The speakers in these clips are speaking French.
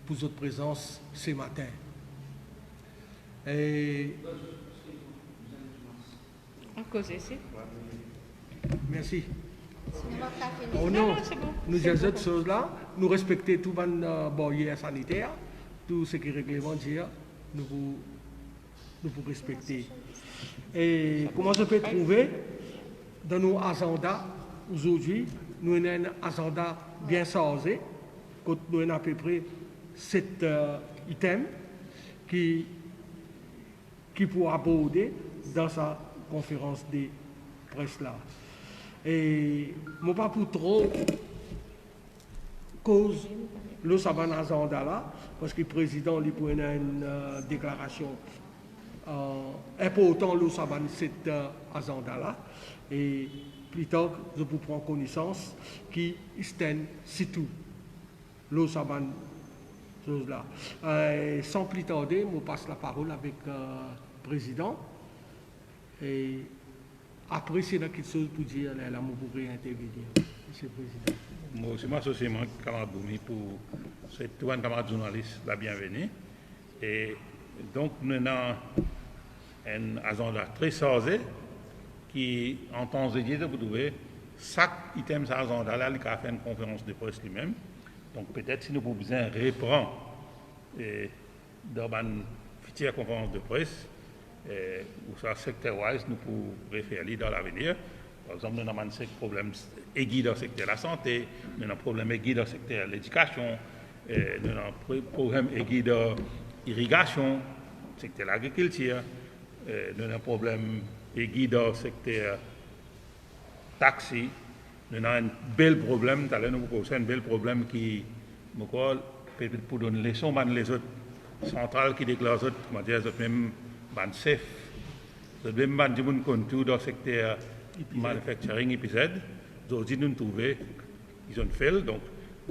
pour votre présence ce matin. Et... Merci. Oh non, nous disons cette chose-là, nous respectons tout le barrière sanitaire, tout ce qui est réglementaire, nous pouvons respecter. Et comment je peux trouver dans nos agendas aujourd'hui, nous avons un agenda bien chargé, nous avons à peu près 7 items qui pour aborder dans sa conférence de presse là. Et moi pas pour trop cause le saban agenda là, parce que le président lui prend une déclaration importante le saban cet agenda là. Et plus tard, je vous prends connaissance qui est surtout le saban chose là. Sans plus tarder, je passe la parole avec le président. Et après, c'est là quelque chose pour dire, là, je pourrais intervenir, Monsieur le Président. Moi aussi, je m'associe avec camarade Boumi pour cette camarade journaliste, la bienvenue. Et donc, nous avons un agenda très chargé qui, en temps de dire, vous trouvez, chaque item de cet agenda-là, il a fait une conférence de presse lui-même. Donc, peut-être si nous pouvons bien reprendre dans une future conférence de presse, ou ça secteur-wise, nous pouvons référer dans l'avenir. Par exemple, nous avons un problème aigu dans le secteur de la santé, nous avons un problème aigu dans le secteur de l'éducation, nous avons un problème aigu dans l'irrigation, le secteur de l'agriculture, nous avons un problème aigu dans le secteur taxi, nous avons un bel problème, nous avons un bel problème qui, peut-être pour donner les leçons, les autres centrales qui déclarent, comment dire, les autres même, chef, le même contour dans le secteur manufacturing EPZ. Aujourd'hui, nous trouvons, ils ont fait, donc,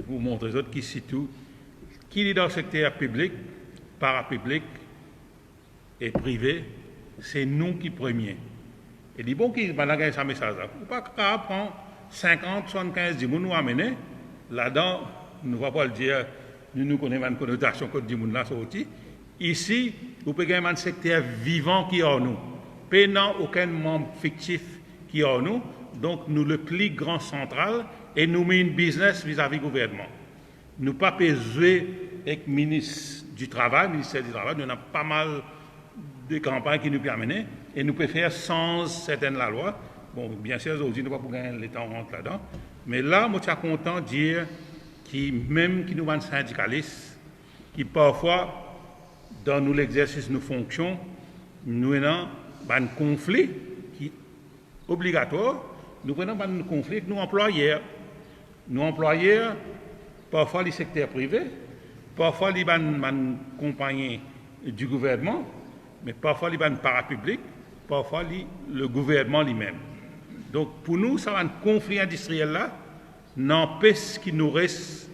vous montrez les autres qui situent, qui est dans le secteur public, parapublic et privé, c'est nous qui premiers. Et dit bon, qui va gagner ce message-là. Vous ne pouvez pas prendre 50, 75 10 nous amener, là-dedans, nous ne va pas le dire, nous connaissons une connotation que 10 là sorti. Ici, vous pouvez gagner un secteur vivant qui est en nous. Pas aucun membre fictif qui est en nous. Donc, nous le plus grand central et nous mettons une business vis-à-vis du gouvernement. Nous ne pouvons pas jouer avec le ministère du Travail. Nous avons pas mal de campagnes qui nous permettent et nous pouvons faire sans certaines la loi. Bon, bien sûr, aujourd'hui, nous ne pouvons pas gagner le temps rentre là-dedans. Mais là, moi, je suis content de dire même qui nous sont syndicalistes, qui parfois, dans nous l'exercice de nos fonctions, nous avons un conflit qui est obligatoire. Nous prenons un conflit avec nos employeurs. Nos employeurs, parfois les secteurs privés, parfois les compagnies du gouvernement, mais parfois les parapublics, parfois le gouvernement lui-même. Donc pour nous, ça va un conflit industriel là, n'empêche qu'il nous reste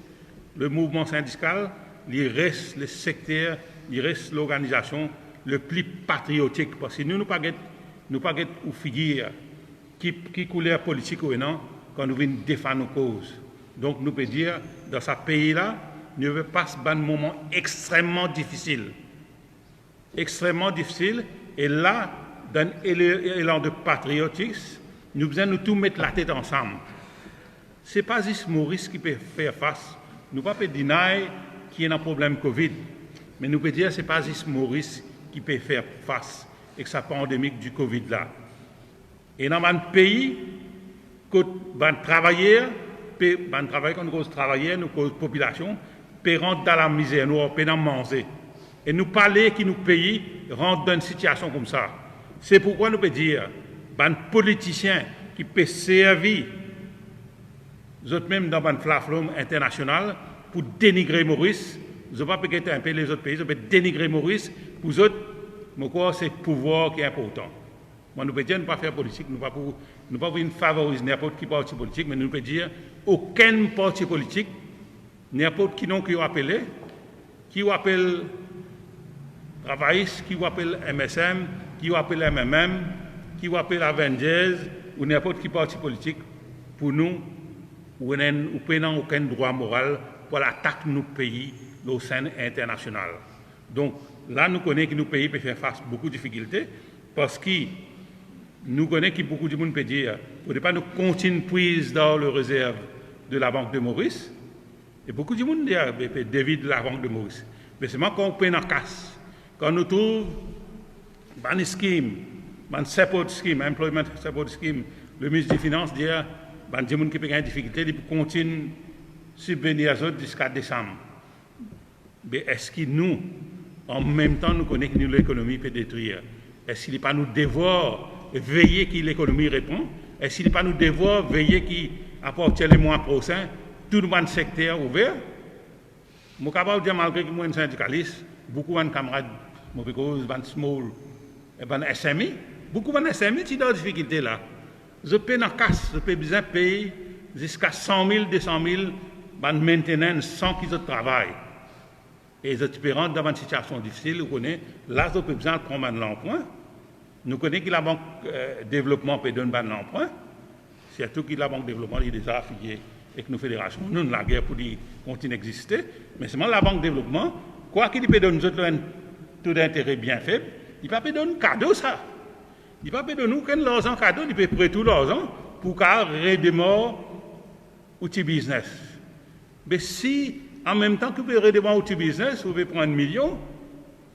le mouvement syndical, il reste le secteur, il reste l'organisation le plus patriotique. Parce que nous ne pouvons pas ou figure qui couleur politique ou non quand nous venons défendre nos causes. Donc nous pouvons dire, dans ce pays-là, nous ne pas un moment extrêmement difficile. Extrêmement difficile. Et là, dans l'élan de patriotisme, nous devons nous tous mettre la tête ensemble. Ce n'est pas juste Maurice qui peut faire face. Nous ne pouvons pas dire qu'il y a un problème Covid. Mais nous pouvons dire que ce n'est pas juste Maurice qui peut faire face avec sa pandémie du Covid là. Et dans un pays, quand les travailleurs, quand nous travailleurs, nous population, peut rentrer dans la misère, nous peut manger. Et nous parler qui nous payent rentrent dans une situation comme ça. C'est pourquoi nous pouvons dire, les politiciens qui peuvent servir, même dans une plateforme internationale, pour dénigrer Maurice, je ne vais pas peut-être un peu les autres pays, je vais dénigrer Maurice, pour eux autres, c'est le pouvoir qui est important. Moi, nous pouvons dire, nous ne pouvons pas faire politique, nous ne pouvons pas favoriser n'importe quel parti politique, mais nous pouvons dire, aucun parti politique, n'importe qui non qui appelé, qui appelle travailliste, qui appelle MSM, qui appelle MMM, qui appelle Avengers, ou n'importe quel parti politique, pour nous, nous n'avons aucun droit moral pour l'attaque de nos pays au sein international. Donc là, nous connaissons que nos pays peuvent faire face à beaucoup de difficultés parce que nous connaissons que beaucoup de monde peut dire pour ne pas nous continuer prise dans le réserve de la Banque de Maurice. Et beaucoup de monde dit David de la Banque de Maurice. Mais c'est quand on peine en casse, quand nous trouvons une scheme, une support scheme, employment support scheme, le ministre des Finances dit que des gens qui ont des difficultés, ils peuvent continuer à subvenir les autres jusqu'à décembre. Mais est-ce que nous, en même temps, nous connaissons que l'économie peut détruire? Est-ce qu'il n'est pas nous devoir veiller que l'économie répond? Est-ce qu'il n'est pas nous devoir veiller qu'à partir des mois prochains, tout le monde secteur ouvert? Je suis capable de dire, malgré que je suis syndicaliste, beaucoup de camarades, de small, de SMI, beaucoup de SMI qui sont dans difficulté là. Je paie dans casse, je paie besoin de payer jusqu'à 100 000, 200 000 de maintenance sans qu'ils travaillent. Et les aspirants dans une situation difficile, vous connaissez, là, vous avez besoin de prendre l'emprunt. Nous connaissons que la Banque développement peut donner un emprunt. Surtout que la Banque développement est déjà affiliée avec nos fédérations. Nous, la guerre pour continuer d'exister. Mais seulement la Banque développement, quoi qu'il peut donner un taux d'intérêt bien faible, il ne peut pas donner un cadeau, ça. Il ne peut pas donner aucun l'argent cadeau, il peut prêter tout l'argent pour redémarrer l'outil business. Mais si, en même temps que vous pouvez redémarrer l'outil business, vous pouvez prendre 1 million,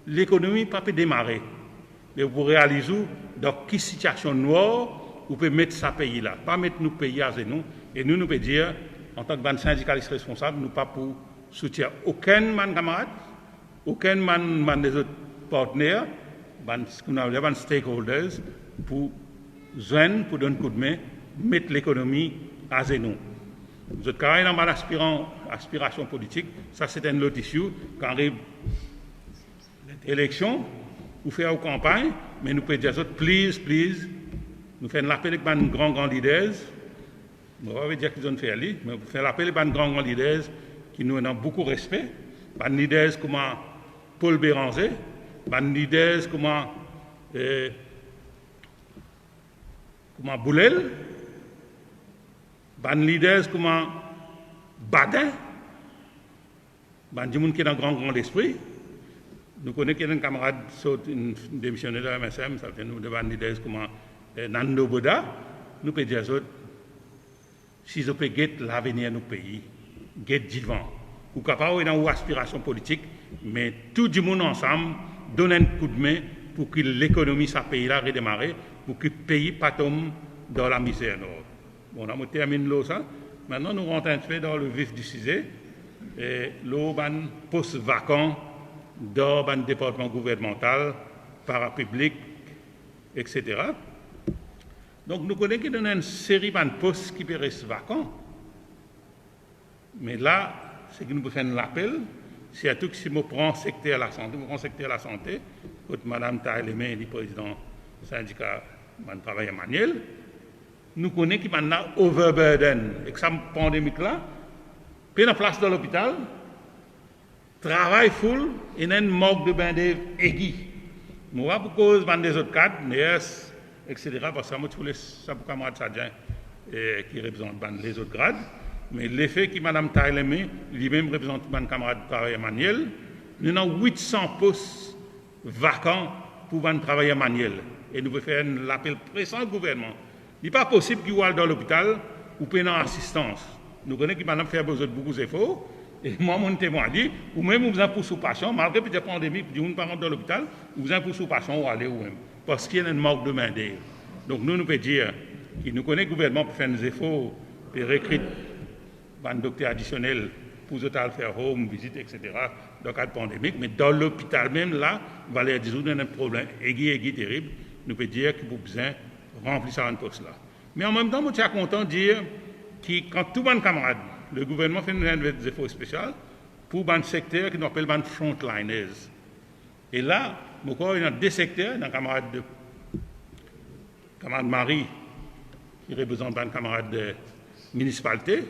l'économie ne peut pas démarrer. Mais vous réalisez dans quelle situation noire vous pouvez mettre ce pays-là. Pas mettre nos pays à nous. Et nous pouvons dire, en tant que syndicaliste responsable, nous ne pas pour soutenir aucun camarade, aucun des autres partenaires, des stakeholders, pour joindre, pour donner un coup de main, mettre l'économie à nous. Vous êtes carrément dans l'aspiration politique, ça c'est un autre issue. Quand arrive l'élection, vous faites une campagne, mais nous pouvons dire, please, nous faisons l'appel avec les grands leaders, je ne vais pas dire qu'ils ont fait aller, mais nous faisons l'appel avec les grands leaders qui nous ont beaucoup de respect, les leaders comme Paul Béranger, les leaders comme Boulel, les leaders comme Badin, les gens qui sont dans grand esprit. Nous connaissons qu'il y a un camarade démissionnaire de la MSM, ça fait nous devant des leaders comme Nando Boda. Nous pouvons dire si je peux guetter l'avenir de nos pays, guetter vivant. Ou capable dans une aspiration politique, mais tout le monde ensemble donne un coup de main pour que l'économie de ce pays-là redémarre, pour que le pays ne tombe dans la misère. Bon, on termine là ça. Maintenant, nous rentrons un peu dans le vif du sujet. L'eau poste vacant dans un département gouvernemental, parapublic, etc. Donc nous connaissons qu'il y a une série de postes qui peuvent rester vacants. Mais là, c'est que nous pouvons faire un appel, surtout que si nous prenons le secteur de la santé, comme Mme Taïlemé, le président du syndicat du travail manuel, nous connaissons qu'il y a un overburden. Et que cette pandémie-là, puis dans la place de l'hôpital, travail full et un manque de main-d'œuvre aigu. Moi, pour cause des autres cadres, NES, etc., parce que moi, je voulais ça pour camarade Sadien qui représente les autres grades. Mais l'effet que Mme Taïlemé, lui-même représente mon camarade de travail manuel, nous avons 800 postes vacants pour mon travail manuel. Et nous pouvons faire l'appel pressant au gouvernement. Il n'est pas possible qu'il aille dans l'hôpital ou payer assistance. Nous connaissons que Mme fait besoin de beaucoup d'efforts. Et moi, mon témoin dit, ou même vous avez pour sous passion, malgré la pandémie, vous ne pas dans l'hôpital, vous avez pour sous passion ou aller ou même. Parce qu'il y a un manque de main-d'œuvre. Donc nous pouvons dire que nous connaissons que le gouvernement pour faire des efforts, pour recruter un docteur additionnel pour faire home, visite, etc. dans le cadre pandémique. Mais dans l'hôpital même, là, on va leur dire qu'il y a un problème aigu, terrible. Nous pouvons dire qu'il faut besoin remplir ça en poste là. Mais en même temps, je suis content de dire que quand tout le monde camarade, le gouvernement fait des efforts spéciaux pour un secteur qui nous appelle les frontliners. Et là, il y a deux secteurs, un camarade Marie, qui représente un camarade de municipalité,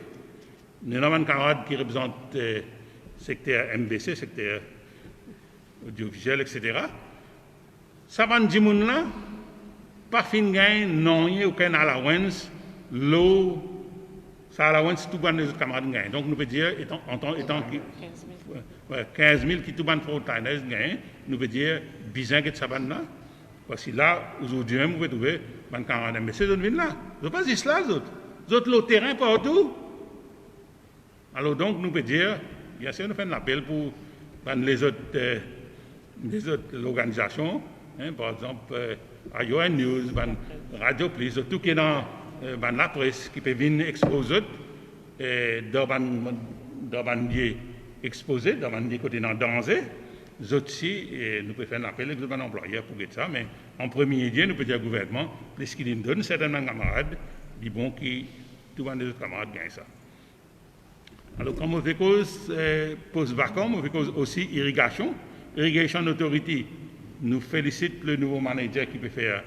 nous avons un camarade qui représente le secteur MBC, secteur audiovisuel, etc. Ça va dire que là, pas fin gain, non, il n'y a aucun allowance, l'eau, ça a la tout les autres camarades gagnent. Donc nous pouvons dire, étant 15 000 qui tout le monde gagnent, nous pouvons dire, bizarre que ça va là. Parce que là, aujourd'hui, vous pouvez trouver, mais ces autres villes là, ils ne sont pas juste là, les autres, le terrain partout. Alors donc, nous pouvons dire, bien sûr, nous faisons un appel pour les autres organisations, hein, par exemple, ION News, Radio Plus, tout qui est dans la presse, qui peut venir exposer dans les exposés, dans les côtés dans danger. Nous aussi, nous pouvons faire un appel aux employeurs pour ça, mais en premier lieu, nous pouvons dire au gouvernement, puisqu'il nous donne certains camarades, dit bon, qui tout le monde des autres camarades gagnent ça. Alors, comme on fait cause post-vacant, on fait cause aussi irrigation. Irrigation Authority nous félicite le nouveau manager qui peut faire,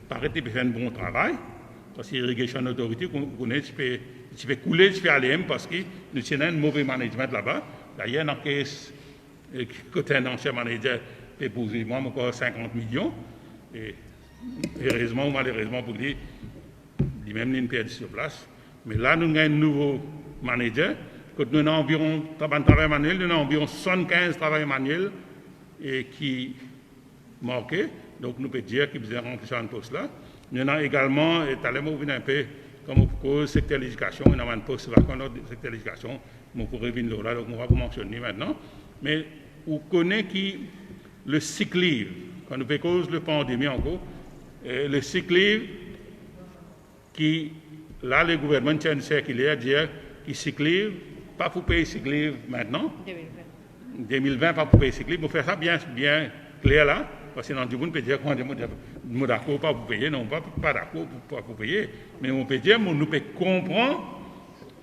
paraît qu'il peut faire un bon travail. Parce que Irrigation Authority, on connaît, tu peux couler, tu peux aller parce que nous avons un mauvais management là-bas. D'ailleurs, dans le cas, côté un ancien manager, peut poser moi encore 50 millions. Et heureusement ou malheureusement pour lui, lui-même, il perd sur place. Mais là, nous avons un nouveau manager. Quand nous avons environ travail manuel, nous avons environ 75 travail manuels qui manquent. Donc, nous pouvons dire qu'ils ont rempli un poste là. Nous avons également, et tout à l'heure, on un peu comme au secteur de l'éducation, nous avons un poste vacant dans le secteur de l'éducation. On pourrait revenir là, donc on va vous mentionner maintenant. Mais on connaît qui le cyclisme, quand nous faisons cause de la pandémie encore, le cyclisme qui, là, le gouvernement tient une circulaire à dire qu'il cyclisme, pas pour payer cyclisme maintenant. 2020, pas pour payer cyclisme. On fait ça bien clair là, parce que dans le monde, on peut dire qu'on est d'accord pas pour payer, non, pas d'accord pour payer, mais on peut dire, nous peut comprendre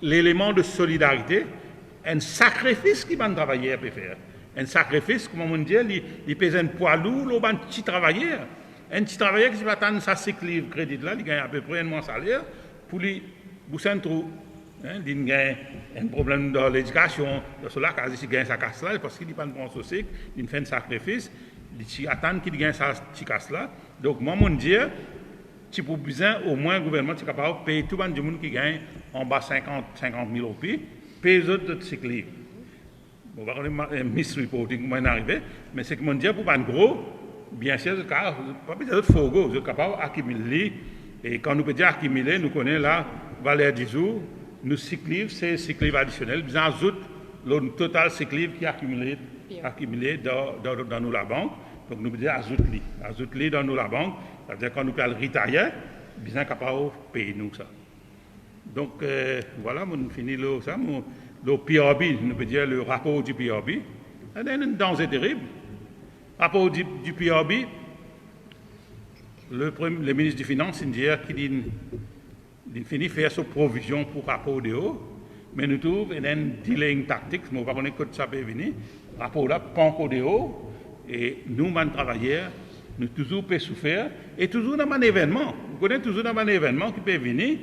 l'élément de solidarité, un sacrifice qui va travailler peut faire. Un sacrifice, comme on dit, il pèse un poids lourd, le petit travailleur. Un petit travailleur qui va attendre sa cyclisme crédit là, il gagne à peu près un mois de salaire, pour lui, vous savez trop. Il gagne un problème dans l'éducation, dans cela, quand il gagne sa casse là, parce qu'il n'est pas un bon souci, il fait un sacrifice, il attend qu'il gagne sa casse là. Donc, moi, mon Dieu, tu peux besoin, au moins, le gouvernement est capable de payer tout le monde qui gagne en bas 50 000 au pays, payer les autres cyclistes. Bon, on va parler de misreporting, comment arrivé, mais c'est que mon Dieu, pour un gros, bien sûr, pas besoin de faux vous êtes capable d'accumuler, et quand nous pouvons dire accumuler, nous connaissons la valeur du jour. Nous cyclistes, c'est cyclisme additionnel. Nous ajoutons le total cyclisme qui est accumulé dans nous la banque. Donc nous pouvons dire ajoute-les dans nous la banque. C'est-à-dire quand nous payons le retailler, nous sommes capables de payer nous ça. Donc voilà, on finit ça. Le PRB, nous pouvons dire le rapport du PRB. C'est un danger terrible. Le rapport du PRB, le ministre des Finances, il dit qu'il finit de faire sa provision pour rapport de haut, mais nous trouvons une dealing tactique, mais on va connaître que ça peut venir. Rapport là, pas encore de haut, et nous, les travailleurs, nous toujours peut souffrir, et toujours dans un événement. Vous connaissez toujours dans un événement qui peut venir.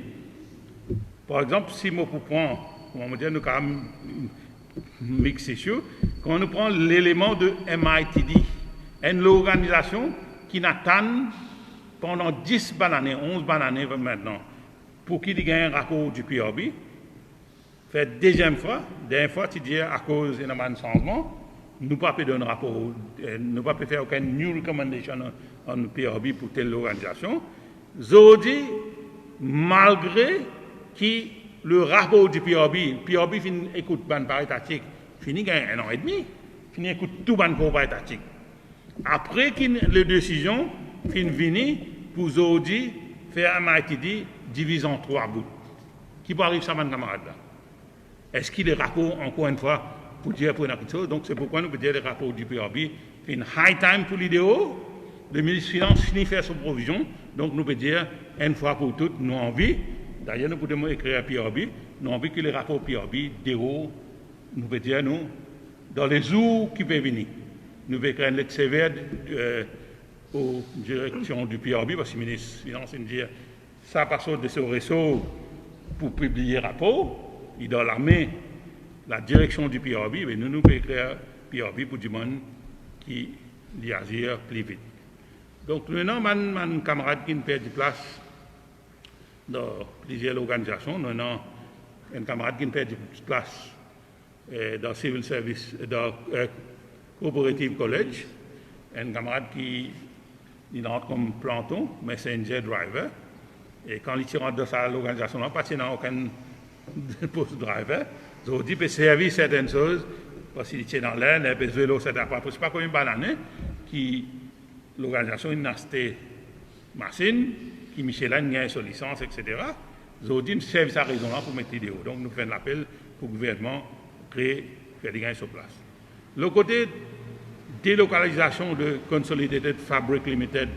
Par exemple, si moi pour prendre, on va dire, nous quand même mixer sur, quand nous prenons l'élément de MITD, une organisation qui n'attend pendant 10 années, 11 années maintenant, pour qu'il y ait un rapport du PRB, fait dernière fois, tu dis à cause d'un changement, nous ne pouvons pas donner un rapport, nous ne pouvons pas faire aucune new recommendation en PRB pour telle organisation. Aujourd'hui, malgré que le rapport du PRB écoute ban par étatique, finit gagne 1 an et demi, finit écoute tout ban par étatique. Après que la décision finit venir pour aujourd'hui faire un MITD divisé en 3 bouts. Qui peut arriver ça, mon camarade là? Est-ce qu'il y a des rapports, encore une fois, pour dire pour une chose? Donc c'est pourquoi nous pouvons dire les rapports du PRB. C'est une high time pour l'idéo. Le ministre des Finances finit de faire son provision. Donc nous pouvons dire, une fois pour toutes, nous avons envie. D'ailleurs, nous pouvons écrire à PRB. Nous avons envie que les rapports PRB, d'euros, nous pouvons dire, nous, dans les jours qui peuvent venir. Nous pouvons écrire une lettre sévère aux directions du PRB, parce que le ministre des Finances dit, ça passe de ce réseau pour publier rapport. Il dans l'armée, la direction du PRB, mais nous pouvons écrire PRB pour du monde qui y agir plus vite. Donc, maintenant, mon camarade qui perd de place dans plusieurs organisations, nous avons un camarade qui ne perd de place dans Civil Service, dans Cooperative College, un camarade qui il rentre comme planton, messenger driver, et quand il rentre dans l'organisation, pas dans aucun poste driver, ils dit peut servir certaines choses, parce qu'il est dans l'air, il peut vélo, etc. C'est pas comme une banane qui l'organisation a acheté machine, qui Michelin gagne sa licence, etc. Ils dit service à raison là pour mettre l'idée. Donc nous faisons l'appel pour le gouvernement créer, faire des gains sur place. Le côté délocalisation de Consolidated Fabric Limited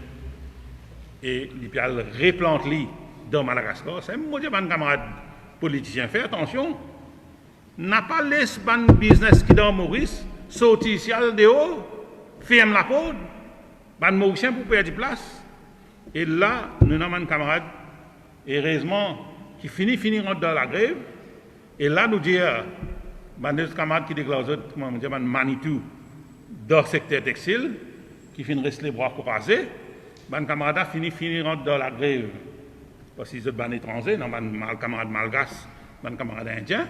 et l'IPIAL replante dans Madagascar, c'est un camarade politicien. Fais attention, n'a pas laissé un business qui dans Maurice, sortir ici de haut, ferme la porte, un Mauricien pour perdre de place. Et là, nous avons un camarade, heureusement, qui finit dans la grève. Et là, nous disons, des camarades qui déclarent, comment dire, Manitou, dans le secteur textile, qui finit rester les bras croisés, les camarades finit dans la grève. Parce qu'ils sont des étrangers, non, les camarades malgaches, les camarades indiens,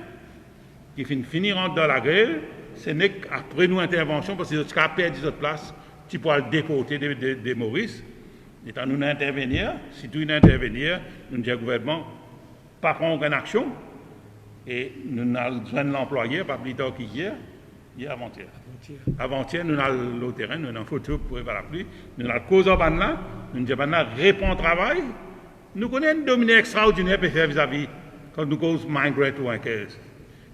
qui finit dans la grève, ce n'est qu'après nos interventions, parce qu'ils ont perdu notre place, tu peux le déporter de Maurice. Et quand nous intervenir, si tu intervenir, nous disons au gouvernement, pas prendre aucune action, et nous avons besoin de l'employé, pas plus tard qu'hier, avant-hier. Avant-hier, nous avons le terrain, nous avons photo pour la pluie, nous avons cause en bas là, nous disons, répond au travail. Nous connaissons une dominée extraordinaire pour faire vis-à-vis quand nous cause migrate ou un 15.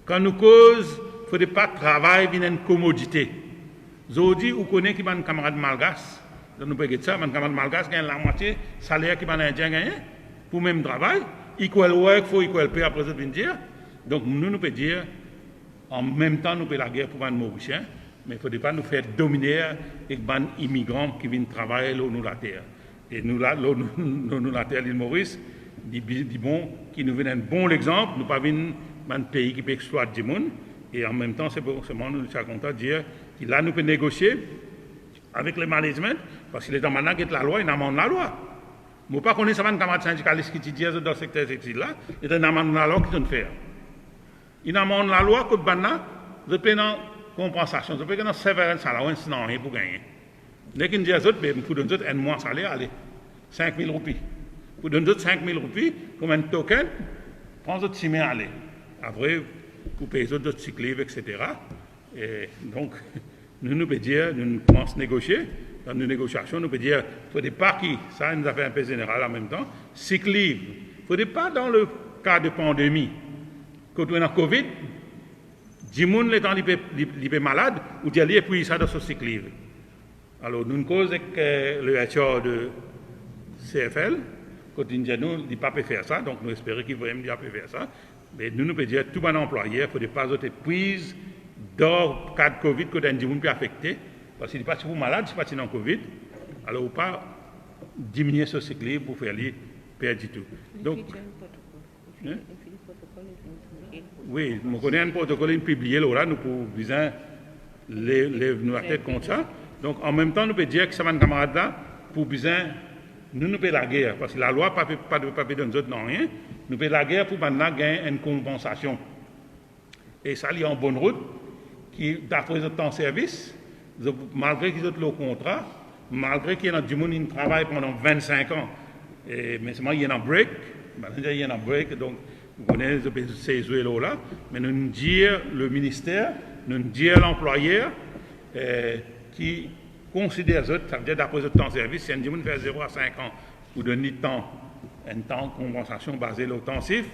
Quand nous cause, il ne faut pas travail, il y a une commodité. Aujourd'hui, vous connaissez qui est un camarade malgache, nous pouvons dire ça, un camarade malgache gagne la moitié salaire qui est un indien gagné pour le même travail, equal work for equal pay après ça vient dire. Donc nous pouvons dire, en même temps, nous pouvons la guerre pour les Mauriciens, mais il ne faut pas nous faire dominer avec les immigrants qui viennent travailler là nous la terre. Et nous, là, nous la terre, l'île Maurice, dit bon, qui nous donne un bon exemple, nous ne pas un pays qui peut exploiter du monde, et en même temps, c'est pour seulement nous sommes contents de dire que là, nous pouvons négocier avec le management, parce qu'il est dans maintenant la loi, il amende la loi. Je ne sais pas qu'on est un camarade syndicaliste qui dit dans le secteur textile-là, il amende la loi qui doit faire. Il amende la loi que maintenant, je paye une compensation, je paye une severance allowance, sinon rien pour gagner. Dès qu'il dit à eux, pour donner un mois de salaire, allez, 5 000 roupies. Pour donner 5 000 roupies, comme un token, prends autres 6 000 allez. Après, vous payez d'autres cycles, etc. Et donc, nous pouvons dire, nous commençons à négocier. Dans nos négociations, nous pouvons dire, il ne faut pas qui, ça nous a fait un peu général en même temps, cycle livre. Il ne faut pas dans le cas de pandémie, quand on a la Covid, 10 personnes, les temps, ils sont malades, ou ils ont pris ça dans ce cycle livre. Alors, nous cause avec le HR de CFL, quand ils disent nous, ils ne peuvent pas faire ça, donc nous espérons qu'ils vont dire faire ça. Mais nous pouvons dire tout bon employé, il ne faut pas être prise dans le cas de Covid, quand un gens peut affecter, parce qu'il n'est pas si vous malade, si pas si dans Covid, alors vous ne pouvez pas diminuer ce cycle pour faire les perdre du tout. Donc, oui, nous connaissons un protocole publié là, nous pouvons viser la tête contre ça. Donc, en même temps, nous pouvons dire que c'est un camarade là, pour bien, nous pouvons la guerre, parce que la loi ne peut pas donner nous autres non rien. Nous pouvons la guerre pour maintenant gagner une compensation. Et ça, il y a une bonne route qui, d'après notre temps de service, malgré qu'ils ont le contrat, malgré qu'il y a du monde qui travaille pendant 25 ans, mais seulement il y a un break, il y a un break, donc vous connaissez ces là, mais nous disons le ministère, nous disons l'employeur, qui considère ça, ça veut dire d'après ce temps de service, si un monde fait 0 à 5 ans, ou de un temps de compensation basé sur le temps CIF,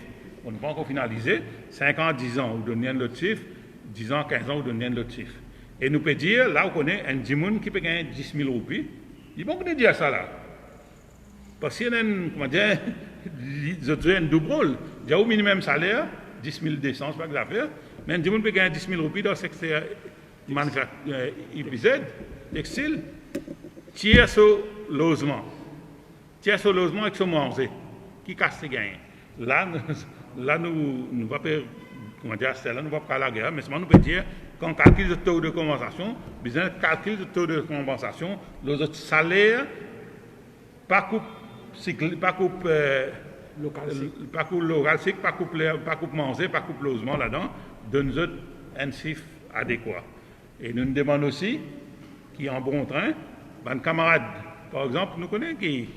on ne peut pas encore finaliser, 5 ans, 10 ans, ou donner le CIF, 10 ans, 15 ans, ou donner le CIF. Et nous pouvons dire, là, on connaît un monde qui peut gagner 10 000 roupies, il faut qu'on dire ça là. Parce qu'il y a un double rôle, il y a au minimum salaire, 10 200, c'est pas que l'affaire, mais un monde peut gagner 10 000 roupies dans le secteur IPZ, textile, tiers sur logement. Tiers sur logement avec son manger, qui casse ses gains. Là, nous ne pouvons pas, comment dire, là, nous ne pouvons pas la guerre, mais seulement nous pouvons dire qu'on calcule le taux de compensation, besoin de calculer le taux de compensation, les autres salaires, pas coupe local. Pas coupe local, c'est pas coupe manger, pas coupe logement là-dedans, de nous autres un chiffre adéquat. Et nous demandons aussi, qui est en bon train, ben, camarades, par exemple, nous connaissons qui,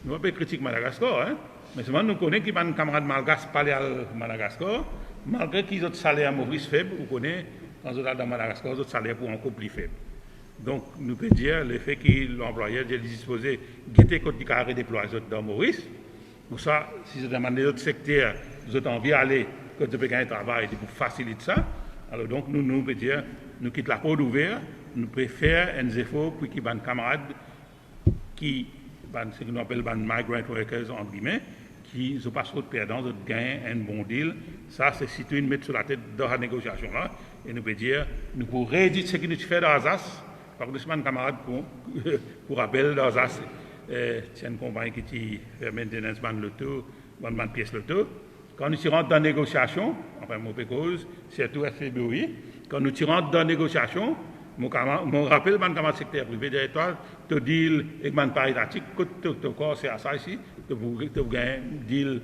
nous pas critiquer Madagascar, hein, mais souvent nous connaissons qui ben camarades malgaches parler à Madagascar, malgré qu'ils ont des salaires à Maurice faible, vous connaissez, quand vous êtes dans Madagascar, ils ont des salaires pour encore plus faible. Donc, nous pouvons dire le fait que l'employeur est disposé de guetter quand il a redéployé dans Maurice. Pour ça, si vous demandez d'autres secteurs, vous avez envie d'aller, quand vous avez gagner un travail, pour faciliter ça. Alors, donc, nous pouvons dire, nous quittons la porte ouverte, nous pouvons faire un effort pour qu'il y ait des camarades qui, ce qu'on appelle des migrant workers, entre guillemets, qui ne pas trop perdants, qui gagnent un bon deal. Ça, c'est situé une mettre sur la tête dans la négociation là. Et nous pouvons dire, nous pouvons rééditer ce que nous faisons dans l'Alsace. Par contre, un camarade pour rappel d'Alsace, c'est une compagnie qui fait maintenance de l'auto, de pièces l'auto. Quand nous tirons dans la négociation, enfin, mon cause, surtout FBOI, quand nous tirons dans la négociation, mon rappel, mon camarade secteur privé, directeur, tu deal avec mon paritatique, c'est à ça ici, tu gagnes deal,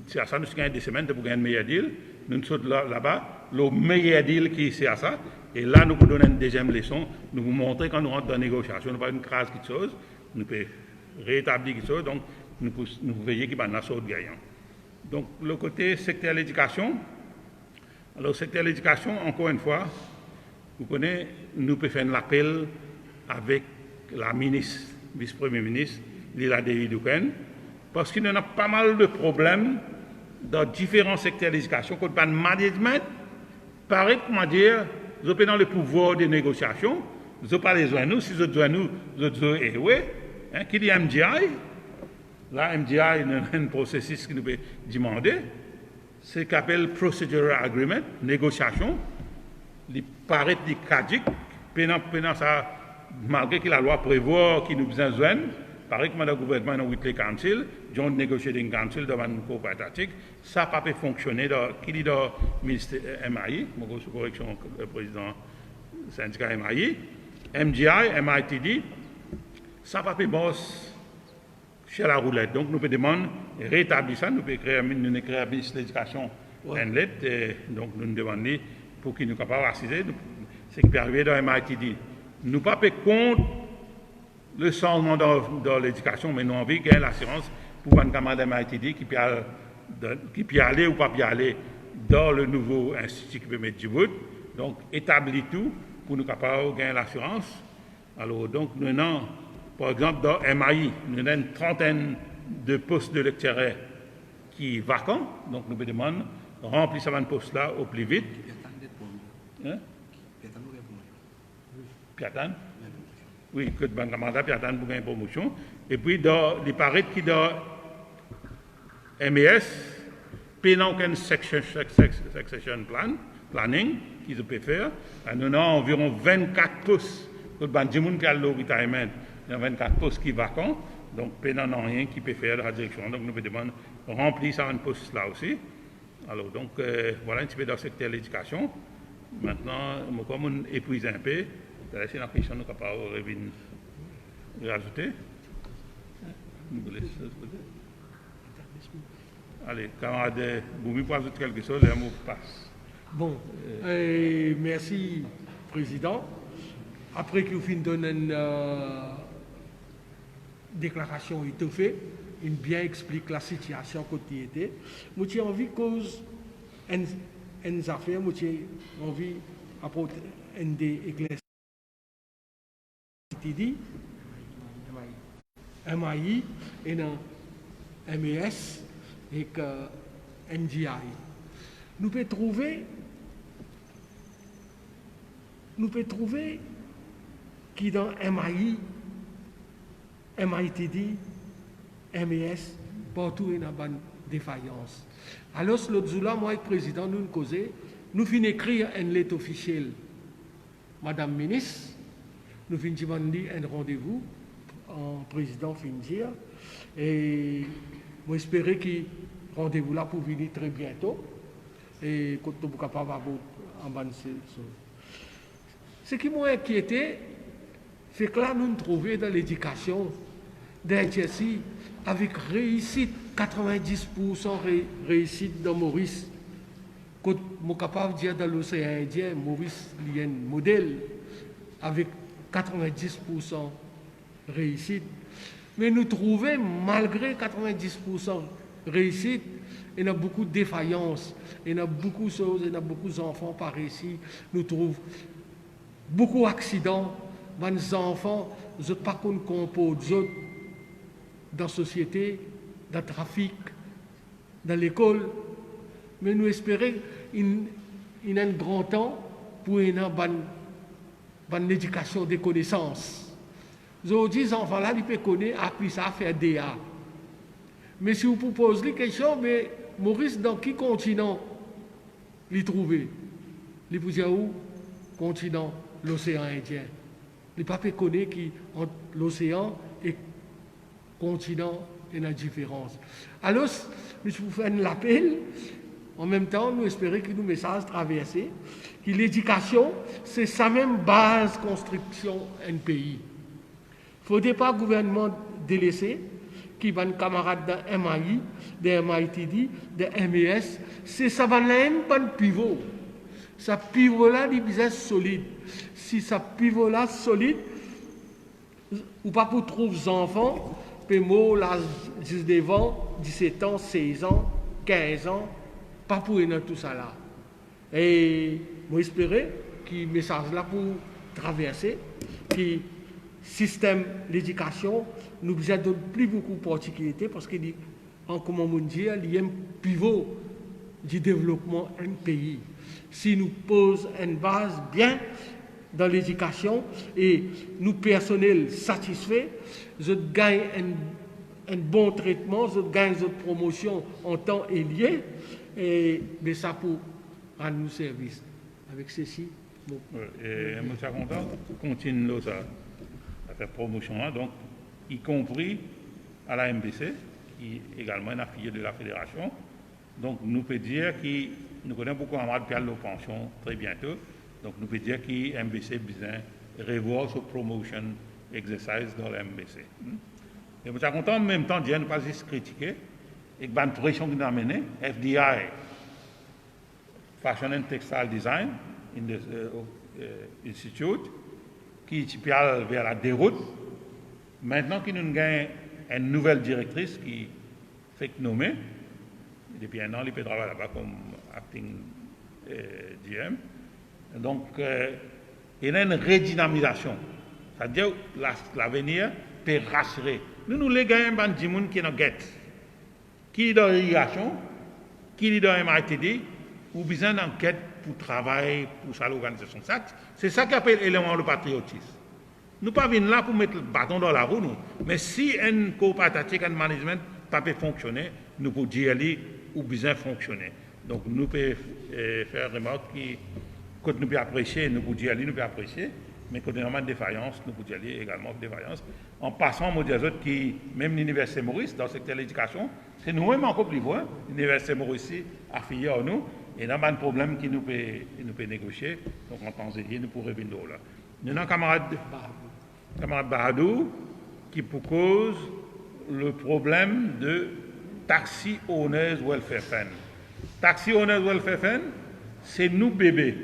c'est à ça, nous gagnons des semaines, tu gagnes un meilleur deal. Nous sommes là-bas, le meilleur deal qui c'est à ça. Et là, nous vous donnons une deuxième leçon. Nous vous montrons quand nous rentrons dans la négociation, nous pas une crase quelque chose, nous pouvons rétablir quelque chose, donc nous veillons qu'il y ait une sorte gagnant. Donc, le côté secteur de l'éducation. Alors, secteur de l'éducation, encore une fois, vous connaissez, nous pouvons faire un appel avec la ministre, vice-premier ministre, Lila Devi-Douken, parce qu'il y en a pas mal de problèmes dans différents secteurs de l'éducation, quand pas de management, pareil, comment dire, vous avez dans le pouvoir de négociation, vous n'avez pas les besoin nous, si vous avez besoin nous, vous avez besoin qui dit MDI, là, MDI, il y a un processus qui nous peut demander, c'est ce qu'on appelle Procedural Agreement, négociation, il paraît des caduques, pendant ça, malgré que la loi prévoit qu'il nous besoin de besoin, pareil que le gouvernement dans Whitley Council, Joint Negotiating Council devant une coopérative, ça n'a pas pu fonctionner qui dit dans le ministère MAI, mon sous correction le président syndicat MAI, MGI, MITD, ça n'a pas pu boss chez la roulette. Donc nous pouvons demander rétablir ça, nous pouvons créer un ministre de l'éducation en lettre, donc nous demandons pour qu'il nous capable d'assister, c'est qui peut arriver dans MITD. Nous ne pas contre le changement dans l'éducation, mais nous avons envie qu'il y ait l'assurance pour un camarade MITD qui peut aller ou pas peut aller dans le nouveau institut qui peut mettre du bout. Donc, établir tout pour nous capables de gagner l'assurance. Alors, donc, nous avons, par exemple, dans MAI, nous avons une trentaine de postes de lecteurs qui sont vacants. Donc, nous demandons de remplir ces postes-là au plus vite. Hein? Piatan? Oui, que le camarade Piatan pour gagner une promotion. Et puis, il paraît qu'il dans MES, pendant qu'un succession planning qu'ils peuvent faire, nous avons environ 24 postes. Pour les gens qui ont le retirement, il y a 24 postes qui sont vacants. Donc, pendant n'a rien qui peut faire dans la direction. Donc, nous devons demander de remplir ça un poste là aussi. Alors, donc, voilà un petit peu dans le secteur de l'éducation. Maintenant, comme on épuise un peu, c'est la question que nous sommes capables de rajouter. Allez, camarade Boumi, pour ajouter quelque chose, et un mot passe. Bon, merci, Président. Après que vous finissez de donner une déclaration étoffée, il bien explique la situation quotidienne. Moi, j'ai envie cause une affaire, moi, j'ai envie d'apporter une des éclaircissements. MAI et dans MES et que MGI. Nous pouvons trouver qui dans MAI, MITD, MES, partout il y a une défaillance. Alors, l'autre jour là, moi et le président, nous causons, nous finissons d'écrire une lettre officielle, Madame Ministre, nous finissons un rendez-vous, en président finir, et moi j'espère que rendez-vous là pour venir très bientôt, et quand nous sommes capables en bas de ce qui m'a inquiété, c'est que là, nous nous trouvons dans l'éducation d'un exercice avec réussite 90% réussite dans Maurice. Quand je suis capable de dire dans l'océan Indien, Maurice il y a un modèle avec 90% réussite. Mais nous trouvons, malgré 90% réussite, il y a beaucoup de défaillances, il y a beaucoup de choses, il y a beaucoup d'enfants par ici. Nous trouvons beaucoup d'accidents. Les enfants, ils ne sont pas composés dans la société, dans le trafic, dans l'école. Mais nous espérons qu'il y a un grand temps pour une bonne éducation des connaissances. Aujourd'hui, les enfants-là, ils peuvent connaître, apprendre ça, faire DA. Mais si vous proposez quelque chose, mais Maurice, dans quel continent les trouver? Les vous dire où? Continent, l'océan Indien. Les papes connaissent qu'entre l'océan et le continent, il y a une différence. Alors, je vous fais un appel. En même temps, nous espérons que nos messages traversent, que l'éducation, c'est sa même base de construction d'un pays. Il ne faut pas le gouvernement délaissé, qui va un camarade de MAI, de MITD, de MES, c'est ça va un pivot. Ce pivot-là, il est solide. Si ce pivot-là solide, ou pas pour trouver des enfants, puis moi, là, juste devant, 17 ans, 16 ans, 15 ans, pas pour tout ça là. Et moi, j'espère que le message là pour traverser, que le système d'éducation nous a donné plus beaucoup de particularités parce qu'il dit, en comment on dit, il y a un pivot du développement d'un pays. Si nous posons une base bien dans l'éducation et nous personnels satisfaits, je gagne un bon traitement, je gagne une promotion en temps et lieu, et mais ça pour rendre nous service. Avec ceci, bon. Et je suis content, continue à faire promotion, donc, y compris à la MBC, qui est également une affiliée de la fédération. Donc, nous pouvons dire que nous connaissons beaucoup Amad Pial de pension très bientôt. Donc, nous pouvons dire que MBC besoin revoir ce promotion exercise dans la MBC. Et je suis content en même temps de ne pas juste critiquer et que la pression que nous avons menée, FDI, Fashion and Textile Design Institute, qui parle vers la déroute. Maintenant que nous avons une nouvelle directrice qui fait nommer, depuis un an, il peut travailler là-bas comme acting GM. Donc, il y a une redynamisation. C'est-à-dire que l'avenir peut rassurer. Nous les gagnons un petit monde qui est dans guette, qui est dans l'irrigation, qui est dans MITD, ou besoin d'enquête pour travailler, pour ça l'organisation. C'est ça qu'on appelle l'élément de patriotisme. Nous ne sommes pas venus là pour mettre le bâton dans la roue, nous. Mais si un coopérative, un management ne peut pas fonctionner, nous pouvons dire ou besoin fonctionner. Donc nous pouvons faire remarque que quand nous pouvons apprécier, nous pouvons dire nous pouvons apprécier, mais quand nous avons une défaillance, nous pouvons dire également défaillance. En passant, moi, des autres qui, même l'Université Maurice, dans le secteur de l'éducation, c'est nous-mêmes encore plus loin. L'Université Maurice affiliée à nous, et nous avons un problème qui nous peut négocier. Donc en temps et lieu, nous pourrons revenir là. Nous avons un camarade Bahadou qui propose le problème de Taxi Owners Welfare Fund. Taxi Owners Welfare Fund, c'est nous bébés.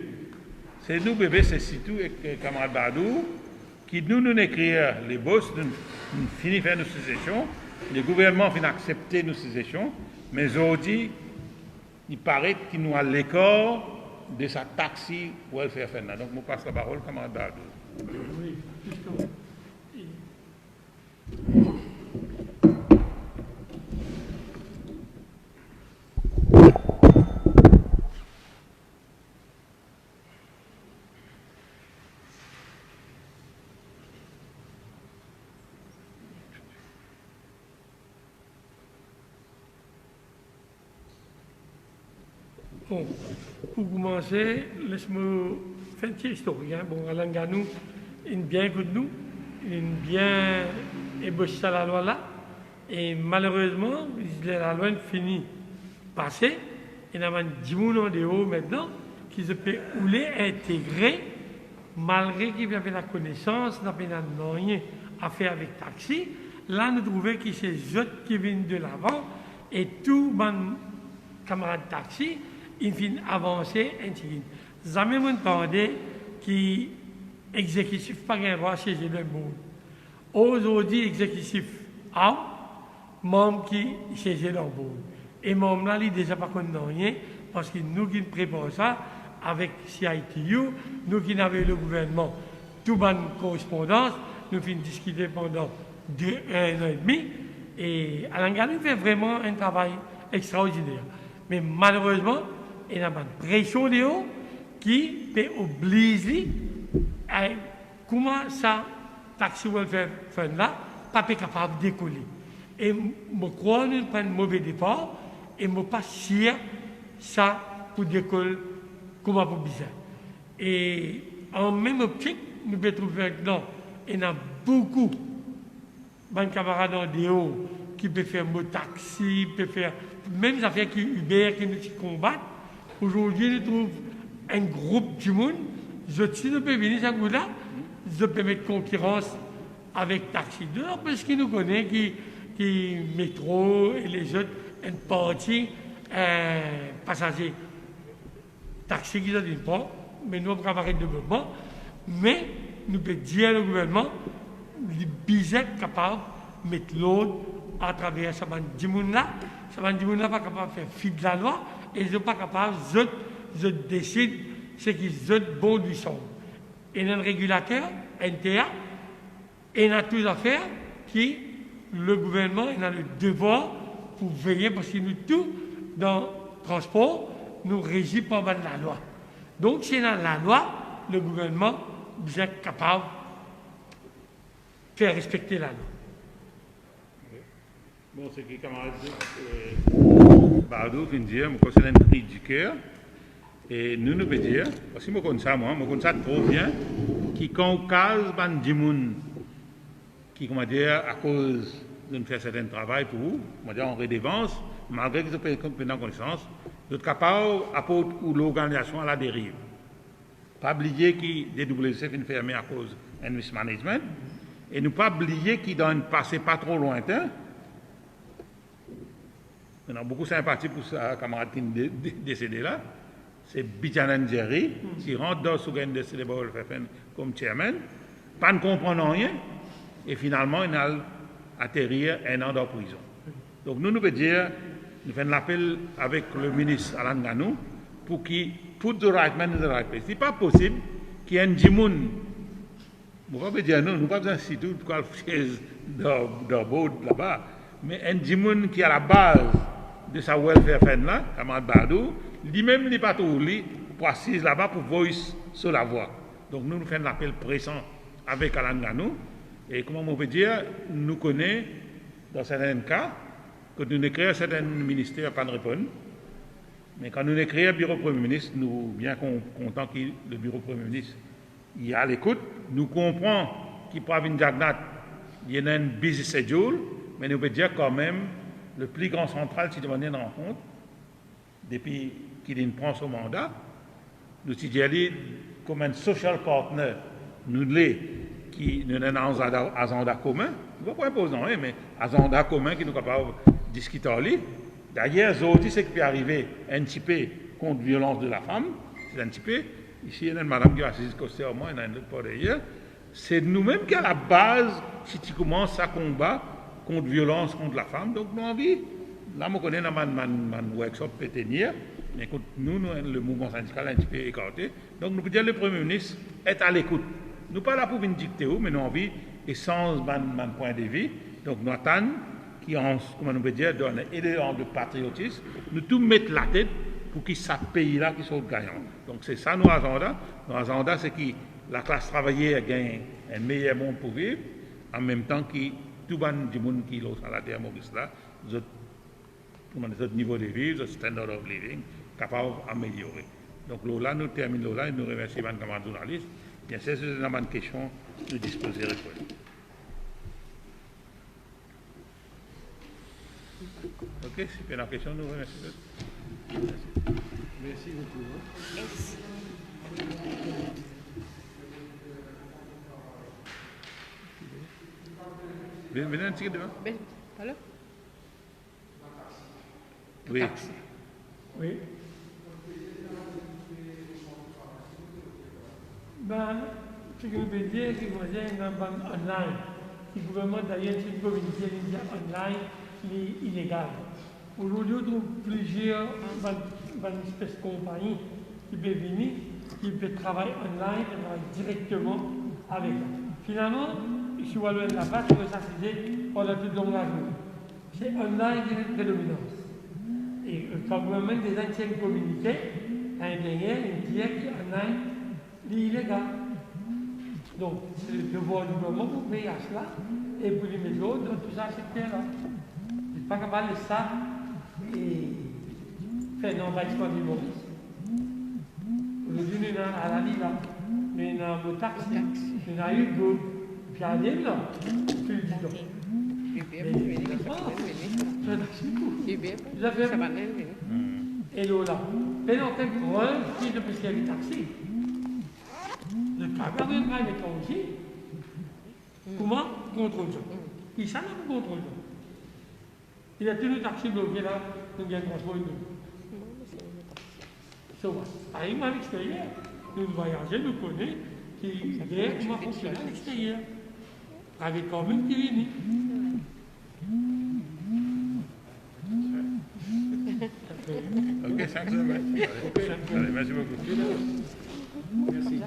C'est nous bébés, c'est surtout avec camarade Bahadou qui nous écrire les boss, nous finissons faire nos suggestions, le gouvernement finit accepter nos suggestions, mais aujourd'hui, il paraît qu'il nous a l'écart de sa Taxi Welfare Fund. Donc, je passe la parole camarade Bahadou. Oui, justement. Bon, pour commencer, laisse-moi faire une petite histoire. Bon, Alain Ganou, il est bien que nous, il est bien ébauché à la loi là, et malheureusement, la loi finit passer, il y a 10 millions d'euros maintenant qui se peut rouler, intégrer, malgré qu'il y avait la connaissance, n'a pas rien à faire avec taxi. Là, nous trouvons que c'est eux qui viennent de l'avant Et tous mes camarades taxi, ils viennent avancer ainsi. Jamais m'entendais qui exécutif pas gain voir chez le monde. Aujourd'hui, exécutif a membre qui chez le monde. Et membre là, il déjà pas connu rien parce que nous qui préparons ça avec CITU, nous qui avons le gouvernement, tout bonne correspondance, nous finissons discuter pendant 1 an et demi. Et Alain Ganou fait vraiment un travail extraordinaire. Mais malheureusement, il y a une pression de haut qui peut obliger à comment ça, taxi welfare fund là, pas capable de décoller. Et je crois que nous prenons un mauvais départ et je ne suis pas sûr ça pour décoller comme pour bizarre. Et en même optique, nous pouvons trouver que non, il y a beaucoup de camarades en déo qui peuvent faire un taxi, peuvent faire même les affaires qui Uber qui nous combattent. Aujourd'hui, nous trouvons un groupe du monde. Si nous pouvons venir à là, je peux mettre concurrence avec taxi. Parce qu'ils nous connaissent, qui métro et les autres, une partie passagers taxi qui ne pas, mais nous avons travaillé de développement. Mais nous pouvons dire au gouvernement, les bisets capables de mettre l'autre à travers ce bande de monde-là. Ce bande de monde-là n'est pas capable de faire fi de la loi et ils ne sont pas capables de décider ce qu'ils sont bon du son. Il y a un régulateur, NTA, et il y a toutes les affaires qui, le gouvernement, il a le devoir pour veiller, parce que nous, tout, dans le transport, nous régit par la loi. Donc, si dans la loi, le gouvernement est capable de faire respecter la loi. Bon, c'est que camarade Bardou qui me dit, moi, c'est un cri du cœur. Et nous pouvons dire, parce que je connais ça trop bien, qui quand on case ban qui, comment dire, à cause de faire certain travail pour vous, comment dire, en redevance, malgré qu'ils aient pleine connaissance, vous êtes capable d'apporter l'organisation à la dérive. Pas oublier que DWC est fermé à cause de mismanagement, et ne pas oublier qu'il dans un passé pas trop lointain. On a beaucoup de sympathie pour sa camarade qui est décédé là. C'est Bijanan Jerry, qui rentre dans ce gain de Célébral comme chairman, pas ne comprendre rien, et finalement, il a atterri 1 an dans la prison. Donc, nous pouvons dire, nous faisons l'appel avec le ministre Alain Ganou pour qu'il put the right man in the right place. Ce n'est pas possible qu'il y ait un djimoun. Nous ne pouvons pas dire non, nous ne pouvons pas dire tout quoi chaise dans le board là-bas, mais un djimoun qui est à la base de sa welfare fund là, camarade Bardou, lui-même n'est pas tout lui pour assise là-bas pour voice sur la voix. Donc nous faisons l'appel pressant avec Alain Ganou. Et comment on peut dire, nous connaissons dans certains cas que nous créons certains ministères pas de répondre. Mais quand nous créons le bureau Premier ministre, nous sommes bien contents que le bureau Premier ministre y a à l'écoute. Nous comprenons qu'il peut avoir une jagnat, il y a un busy schedule, mais nous pouvons dire quand même le plus grand central, si vous avez une rencontre, depuis qu'il prend son mandat, nous sommes dit comme un social partner, nous l'est, qui nous avons un agenda commun, nous ne pouvons pas imposer rien, mais un agenda commun qui nous capable de discuter en lui. D'ailleurs, aujourd'hui, ce qui peut arriver, un petit peu contre violence de la femme, c'est un petit peu, ici, il y a une madame qui est assise côté à moi, il y en a une autre par derrière, c'est nous-mêmes qui à la base, si tu commences à combattre contre violence contre la femme, donc nous avons envie. Là, je connais dans mon workshop pétenière, mais écoute, nous, le mouvement syndical est un petit peu écarté. Donc, nous pouvons dire que le Premier ministre est à l'écoute. Nous ne sommes pas là pour venir dicter, mais nous avons envie, et sans mon point de vue, donc nous attendons, qui, comment nous peut dire, donne un élément de patriotisme, nous tout mettre la tête pour que ce pays-là qui soit gagnant. Donc, c'est ça nos agendas. Nos agendas, c'est que la classe travaillée gagne un meilleur monde pour vivre, en même temps que tout le monde qui est à la terre Maurice là, notre niveau de vie, notre standard of living, capable d'améliorer. Donc là, nous terminons là et nous remercions les camarades journalistes. Bien sûr, c'est une bonne question, nous disposer de répondre. Ok, si c'est la question, nous remercions. Merci beaucoup. Merci. Venez un petit peu devant. Allô? Oui. taxi. Oui. Ben, ce que je veux dire, c'est que vous avez une banque online. Le gouvernement d'ailleurs, c'est une communauté online illégale. Aujourd'hui, on trouve plusieurs espèces de compagnies qui peuvent venir, qui peuvent travailler online, travailler directement avec eux. Finalement, si vous allez là-bas, ça on a tout dans la journée. C'est online qui est une prédominance. Et quand vous avez des anciennes communautés, un derrière, une tiers qui est online, illégal. Donc, c'est le devoir du gouvernement pour payer à cela et pour les mettre dans tout ça, secteur-là. Je ne suis pas capable de ça et faire un envahissement du Maurice. Aujourd'hui, nous sommes à la Lila, nous sommes au taxi, nous sommes à Hugo, puis à Lille, là, tu le dis donc. Et là, mais on fait grande qui de plus qu'il y a des taxis. Le camion de train est aussi. Comment contrôle ça? Qui ça nous contrôle ça? Il y a tous les taxis bloqués là, nous viennent transporter nous. Ça va. Par exemple, à l'extérieur, nous voyageons, nous connaissons comment fonctionne à l'extérieur. Avec quand même qui vient. Ok, 5 semaines. Allez, merci beaucoup. Merci.